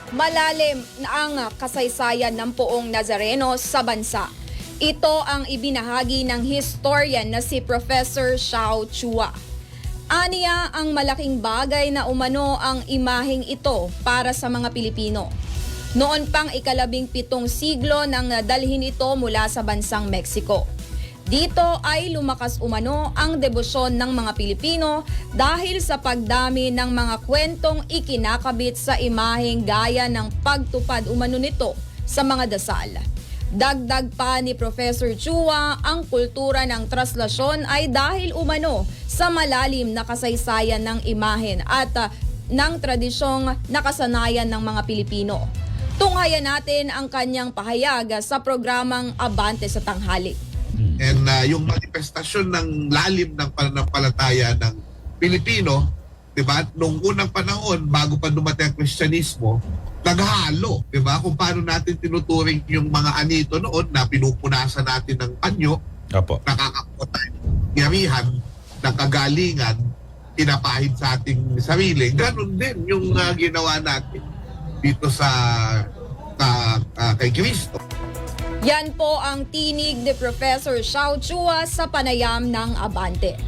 Malalim ang kasaysayan ng poong Nazareno sa bansa. Ito ang ibinahagi ng historian na si Professor Xiao Chua. Aniya ang malaking bagay na umano ang imaheng ito para sa mga Pilipino. Noon pang ika-17 siglo nang nadalhin ito mula sa bansang Mexico. Dito ay lumakas umano ang debosyon ng mga Pilipino dahil sa pagdami ng mga kwentong ikinakabit sa imaheng gaya ng pagtupad umano nito sa mga dasal. Dagdag pa ni Professor Chua, ang kultura ng traslasyon ay dahil umano sa malalim na kasaysayan ng imahen at ng tradisyong nakasanayan ng mga Pilipino. Tunghayan natin ang kanyang pahayag sa programang Abante sa Tanghali. And yung manifestasyon ng lalim ng pananampalataya ng Pilipino, diba? Nung unang panahon, bago pa dumating ang Kristyanismo, naghalo, diba? Kung paano natin tinuturing yung mga anito noon na pinupunasan natin ng panyo, nakakakuha tayo ng yarihan, ng kagalingan, pinapahid sa ating sarili. Ganon din yung ginawa natin dito sa kay Kristo. Yan po ang tinig ni Professor Xiao Chua sa panayam ng Abante.